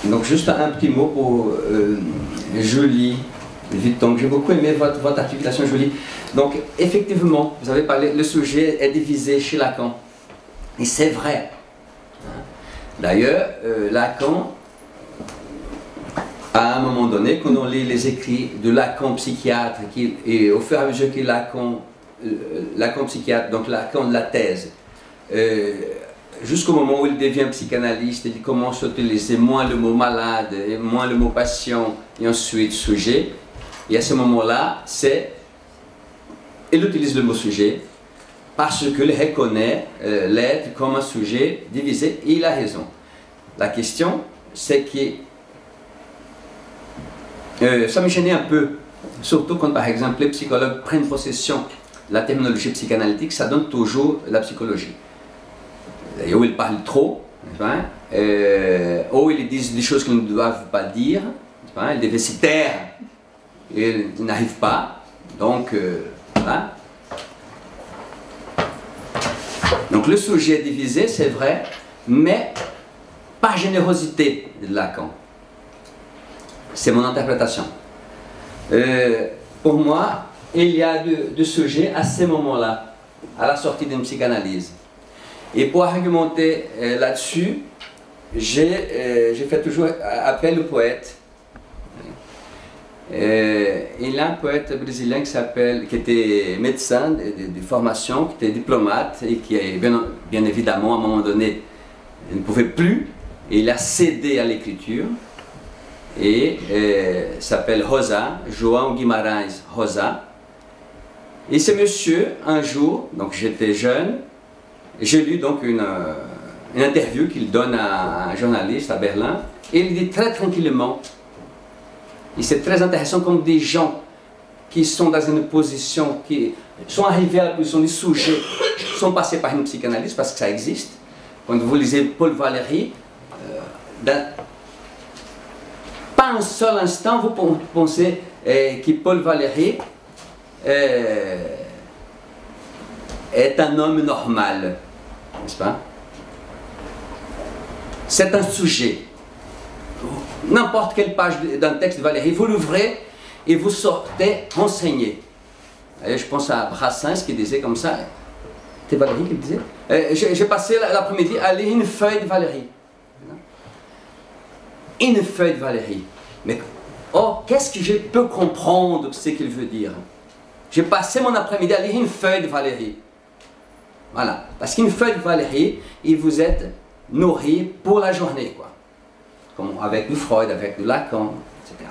Donc juste un petit mot pour Julie Vitton. J'ai beaucoup aimé votre articulation, Julie. Donc effectivement, vous avez parlé, le sujet est divisé chez Lacan. Et c'est vrai. D'ailleurs, Lacan, à un moment donné, quand on lit les écrits de Lacan psychiatre, et au fur et à mesure que Lacan psychiatre, donc Lacan de la thèse, jusqu'au moment où il devient psychanalyste, il commence à utiliser moins le mot malade, et moins le mot patient, et ensuite sujet. Et à ce moment-là, il utilise le mot sujet parce qu'il reconnaît l'être comme un sujet divisé, et il a raison. La question, c'est que ça me gênait un peu, surtout quand par exemple les psychologues prennent possession de la terminologie psychanalytique, ça donne toujours la psychologie. Ou ils parlent trop, hein, ou ils disent des choses qu'ils ne doivent pas dire, hein, ils devaient s'y taire, et ils n'arrivent pas, donc voilà. Donc le sujet est divisé, c'est vrai, mais par générosité de Lacan. C'est mon interprétation. Pour moi, il y a deux sujets à ces moments-là, à la sortie d'une psychanalyse. Et pour argumenter là-dessus, j'ai fait toujours appel au poète. Il y a un poète brésilien qui était médecin de formation, qui était diplomate et qui, bien évidemment, à un moment donné, ne pouvait plus. Et il a cédé à l'écriture. Et s'appelle Rosa, João Guimarães Rosa. Et ce monsieur, un jour, donc j'étais jeune, j'ai lu donc une interview qu'il donne à un journaliste à Berlin, et il dit très tranquillement, et c'est très intéressant comme des gens qui sont dans une position, qui sont arrivés à la position du sujet, sont passés par une psychanalyse, parce que ça existe. Quand vous lisez Paul Valéry, pas un seul instant vous pensez que Paul Valéry est un homme normal, n'est-ce pas? C'est un sujet. N'importe quelle page d'un texte de Valéry, vous l'ouvrez et vous sortez renseigné. Et je pense à Brassens qui disait comme ça, c'était Valéry qui le disait, j'ai passé l'après-midi à lire une feuille de Valéry. Une feuille de Valéry. Mais oh, qu'est-ce que je peux comprendre ce qu'il veut dire? J'ai passé mon après-midi à lire une feuille de Valéry. Voilà. Parce qu'une feuille de Valéry, et vous êtes nourri pour la journée, quoi. Comme avec du Freud, avec du Lacan, etc.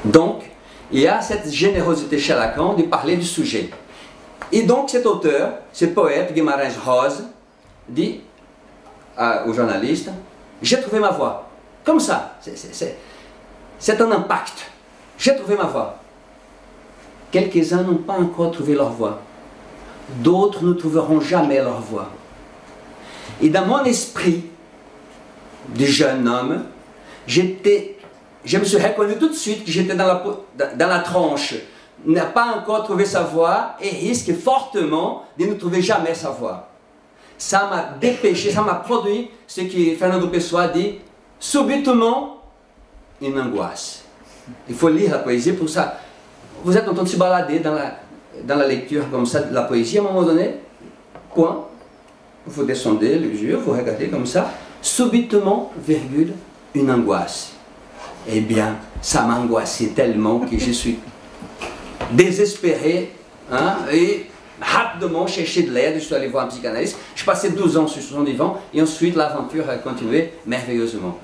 Donc, il y a cette générosité chez Lacan de parler du sujet. Et donc, cet auteur, ce poète, Guimarães Rosa, dit au journaliste, j'ai trouvé ma voie. Comme ça, c'est un impact. J'ai trouvé ma voie. Quelques-uns n'ont pas encore trouvé leur voie. D'autres ne trouveront jamais leur voie. Et dans mon esprit de jeune homme, je me suis reconnu tout de suite que j'étais dans la tranche. N'a pas encore trouvé sa voie et risque fortement de ne trouver jamais sa voie. Ça m'a dépêché, ça m'a produit ce que Fernando Pessoa dit, subitement, une angoisse. Il faut lire la poésie pour ça. Vous êtes en train de se balader dans la lecture comme ça de la poésie, à un moment donné, point, vous descendez les yeux, vous regardez comme ça, subitement, virgule, une angoisse. Eh bien, ça m'a angoissé tellement que je suis désespéré, hein, et rapidement chercher de l'aide, je suis allé voir un psychanalyste, je passais 12 ans sur son divan, et ensuite l'aventure a continué merveilleusement.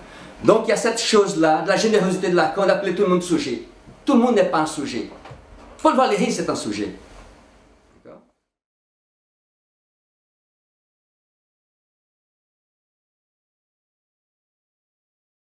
Donc il y a cette chose-là, de la générosité de Lacan, d'appeler tout le monde sujet. Tout le monde n'est pas un sujet. Paul Valéry, c'est un sujet.